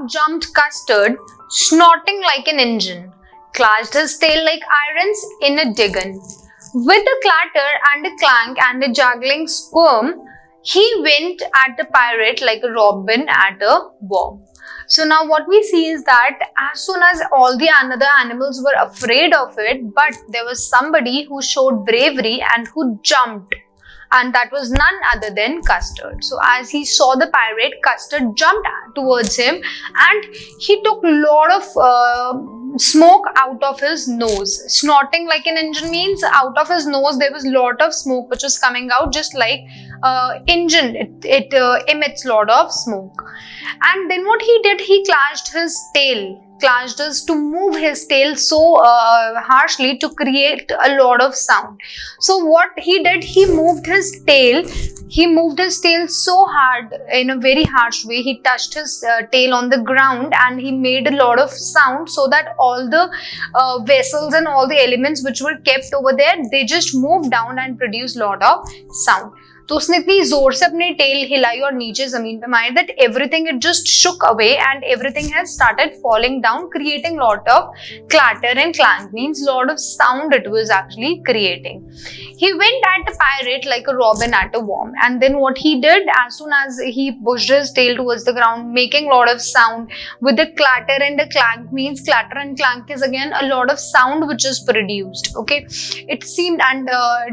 Up jumped Custard, snorting like an engine, clashed his tail like irons in a diggin. With a clatter and a clank and a juggling squirm, he went at the pirate like a robin at a worm. So now what we see is that as soon as all the other animals were afraid of it, but there was somebody who showed bravery and who jumped. And that was none other than Custard. So as he saw the pirate, Custard jumped towards him and he took a lot of smoke out of his nose. Snorting like an engine means out of his nose there was a lot of smoke which was coming out, just like engine. It emits a lot of smoke. And then what he did, he clashed his tail. Clashed us to move his tail so harshly to create a lot of sound. So what he did, he moved his tail so hard in a very harsh way. He touched his tail on the ground and he made a lot of sound so that all the vessels and all the elements which were kept over there, they just moved down and produced a lot of sound. तो उसने इतनी जोर से अपनी tell हिलाई और नीचे जमीन पे मारी that everything it just shook away and everything has started falling down, creating lot of clatter and clank, means lot of sound it was actually creating. He went at the pirate like a robin at a worm, and then what he did, as soon as he pushed his tail towards the ground, making lot of sound with the clatter and the clank, means clatter and clank is again a lot of sound which is produced. Okay, it seemed, and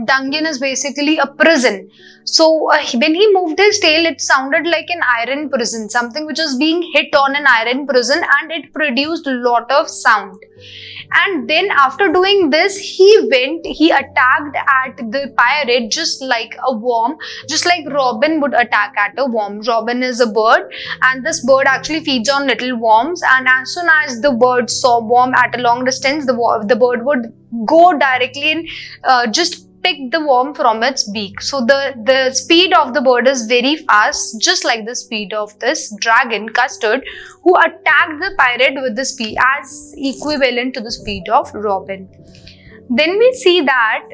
dungeon is basically a prison. So when he moved his tail, it sounded like an iron prison, something which was being hit on an iron prison, and it produced a lot of sound. And then after doing this, he attacked at the pirate just like a worm, just like Robin would attack at a worm. Robin is a bird, and this bird actually feeds on little worms, and as soon as the bird saw worm at a long distance, the bird would go directly and just pick the worm from its beak. So the speed of the bird is very fast, just like the speed of this dragon Custard, who attacked the pirate with the speed as equivalent to the speed of Robin. Then we see that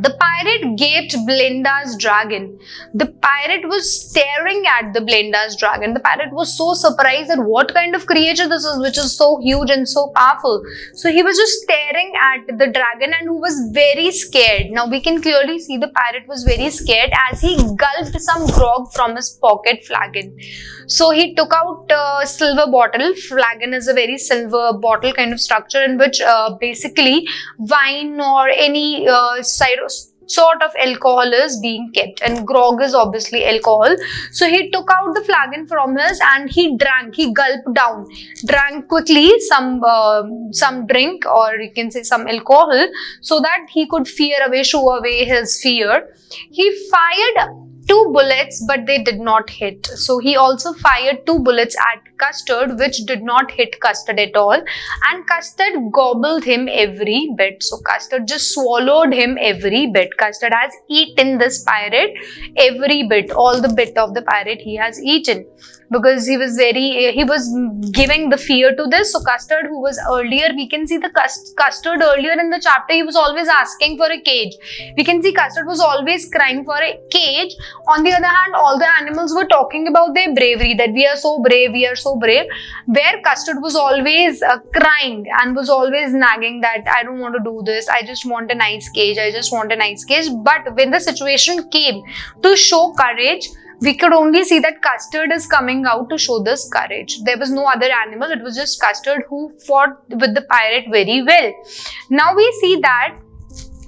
the pirate gaped Blinda's dragon. The pirate was staring at the Blinda's dragon. The pirate was so surprised at what kind of creature this is, which is so huge and so powerful. So he was just staring at the dragon and who was very scared. Now we can clearly see the pirate was very scared as he gulped some grog from his pocket flagon. So he took out a silver bottle. Flagon is a very silver bottle kind of structure in which basically wine or any sort of alcohol is being kept, and grog is obviously alcohol. So he took out the flagon from his and he gulped down, drank quickly some drink, or you can say some alcohol, so that he could shoo away his fear. He fired 2 bullets, but they did not hit. So he also fired 2 bullets at Custard, which did not hit Custard at all, and Custard gobbled him every bit. So Custard just swallowed him every bit. Custard has eaten this pirate every bit, all the bit of the pirate he has eaten, because he was giving the fear to this. So Custard, who was earlier, we can see the Custard earlier in the chapter, he was always asking for a cage. We can see Custard was always crying for a cage. On the other hand, all the animals were talking about their bravery, that we are so brave, where Custard was always crying and was always nagging that I don't want to do this, I just want a nice cage, But when the situation came to show courage, we could only see that Custard is coming out to show this courage. There was no other animal, it was just Custard who fought with the pirate very well. Now we see that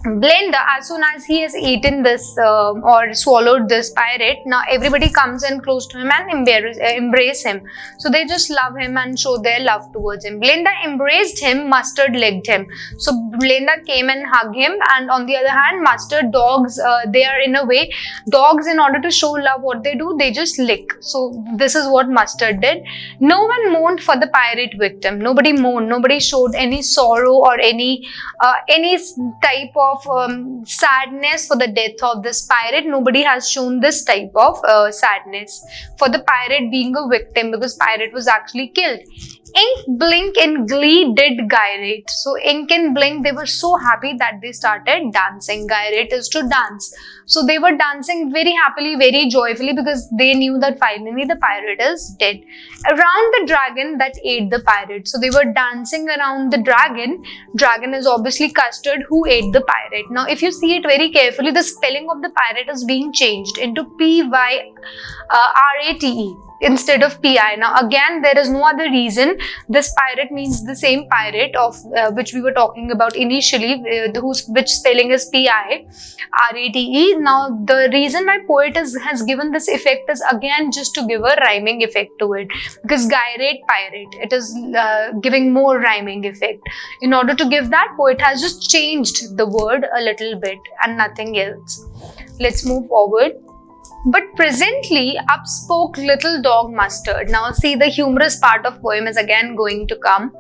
Blinda, as soon as he has eaten this or swallowed this pirate, now everybody comes in close to him and embrace him. So they just love him and show their love towards him. Blinda embraced him, Mustard licked him. So Blinda came and hugged him, and on the other hand, Mustard, dogs, they are in a way, dogs in order to show love, what they do, they just lick. So this is what Mustard did. No one mourned for the pirate victim. Nobody mourned, nobody showed any sorrow or any type of sadness for the death of this pirate. Nobody has shown this type of sadness for the pirate being a victim, because pirate was actually killed. Ink, Blink in glee did gyrate. So Ink and Blink, they were so happy that they started dancing. Gyrate is to dance. So they were dancing very happily, very joyfully, because they knew that finally the pirate is dead. Around the dragon that ate the pirate. So they were dancing around the dragon. Dragon is obviously Custard, who ate the pirate. Now if you see it very carefully, the spelling of the pirate is being changed into P-Y-R-A-T-E. Instead of PI. Now again, there is no other reason. This pirate means the same pirate of which we were talking about initially, which spelling is PIRATE. Now the reason my poet has given this effect is again just to give a rhyming effect to it, because gyrate, pirate, it is giving more rhyming effect. In order to give that, poet has just changed the word a little bit and nothing else. Let's move forward. But presently up spoke little dog Mustard. Now see, the humorous part of poem is again going to come.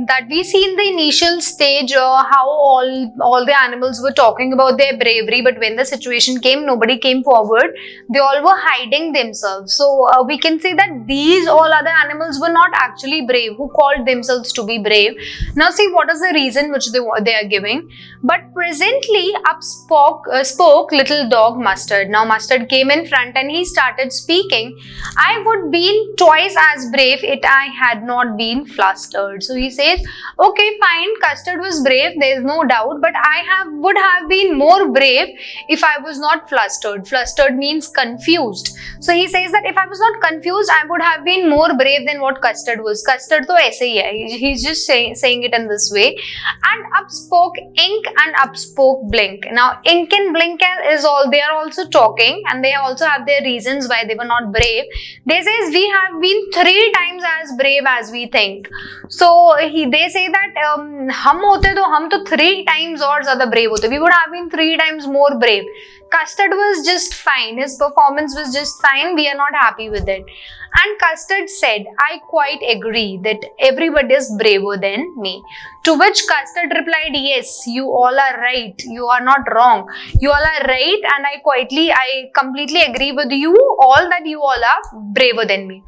That we see in the initial stage how all the animals were talking about their bravery, but when the situation came, nobody came forward. They all were hiding themselves. So we can say that these all other animals were not actually brave, who called themselves to be brave. Now see, what is the reason which they are giving? But presently up spoke little dog Mustard. Now Mustard came in front and he started speaking. I would been twice as brave if I had not been flustered. So he says, okay, fine, Custard was brave, there is no doubt, but I would have been more brave if I was not flustered. Flustered means confused. So he says that if I was not confused, I would have been more brave than what Custard was. Custard to aise hi hai. He's just saying it in this way. And up spoke Ink and up spoke Blink. Now Ink and Blink they are also talking, and they also have their reasons why they were not brave. They says we have been 3 times as brave as we think. So they say that hum hote to hum to 3 times or zyada brave hote. We would have been 3 times more brave. Custard was just fine. His performance was just fine. We are not happy with it. And Custard said, I quite agree that everybody is braver than me. To which Custard replied, yes, you all are right. You are not wrong. You all are right, and I completely agree with you all that you all are braver than me.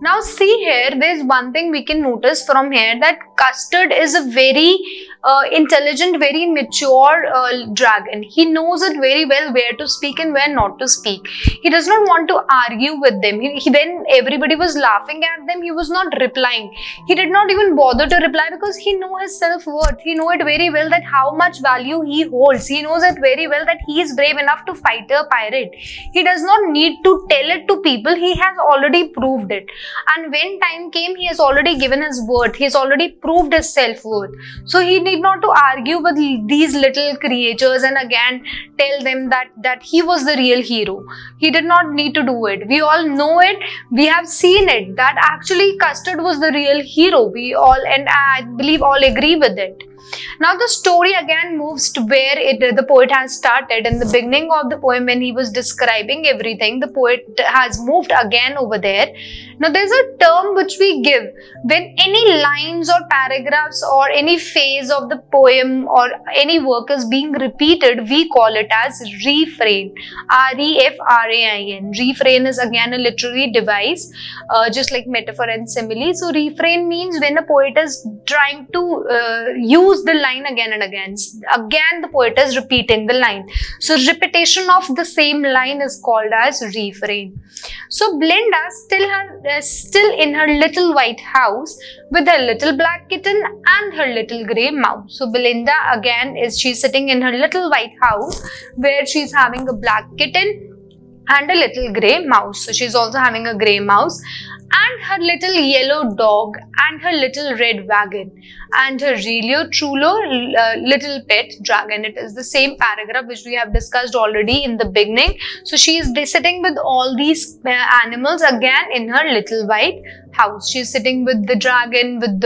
Now see here, there is one thing we can notice from here, that Custard is a very intelligent, very mature dragon. He knows it very well where to speak and where not to speak. He does not want to argue with them. Then everybody was laughing at them. He was not replying. He did not even bother to reply, because he knows his self-worth. He knows it very well that how much value he holds. He knows it very well that he is brave enough to fight a pirate. He does not need to tell it to people. He has already proved it. And when time came, he has already given his worth. He has already proved his self-worth. So he need not to argue with these little creatures and again tell them that he was the real hero. He did not need to do it. We all know it. We have seen it, that actually Custard was the real hero. We all, and I believe all agree with it. Now the story again moves to where the poet has started. In the beginning of the poem, when he was describing everything, the poet has moved again over there. Now there's a term which we give when any lines or paragraphs or any phase of the poem or any work is being repeated, we call it as refrain. R-E-F-R-A-I-N. Refrain is again a literary device, just like metaphor and simile. So refrain means when a poet is trying to use the line again and again. Again the poet is repeating the line. So repetition of the same line is called as refrain. So Belinda still in her little white house with her little black kitten and her little grey mouse. So Belinda again she's sitting in her little white house where she's having a black kitten and a little grey mouse. So she's also having a grey mouse and her little yellow dog and her little red wagon and her really truly little pet dragon. It is the same paragraph which we have discussed already in the beginning. So she is sitting with all these animals again in her little white house. She is sitting with the dragon, with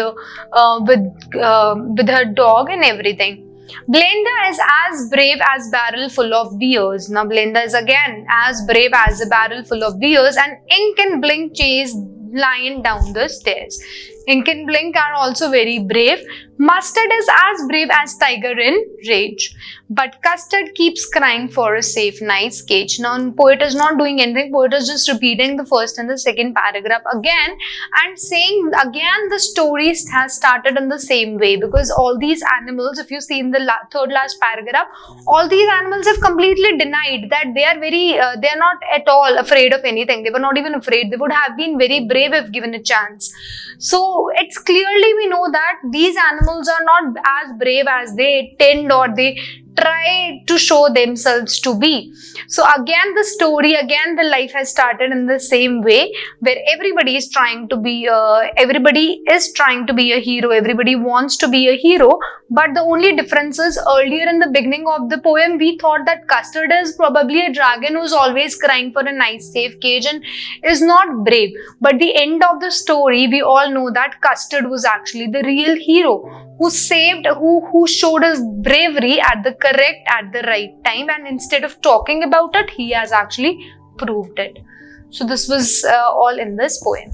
her dog and everything. Belinda is as brave as barrel full of beers. Now Belinda is again as brave as a barrel full of beers, and Ink and Blink chase Lion down the stairs. Ink and Blink are also very brave. Mustard is as brave as tiger in rage. But Custard keeps crying for a safe, nice cage. Now, poet is not doing anything. Poet is just repeating the first and the second paragraph again and saying again the story has started in the same way, because all these animals, if you see in the third last paragraph, all these animals have completely denied that they are not at all afraid of anything. They were not even afraid. They would have been very brave if given a chance. So it's clearly we know that these animals are not as brave as they tend or they try to show themselves to be. So again the story, again the life has started in the same way, where everybody is trying to be a hero, everybody wants to be a hero. But the only difference is, earlier in the beginning of the poem we thought that Custard is probably a dragon who's always crying for a nice safe cage and is not brave. But the end of the story we all know that Custard was actually the real hero, who saved, who showed his bravery at the right time, and instead of talking about it, he has actually proved it. So this was all in this poem.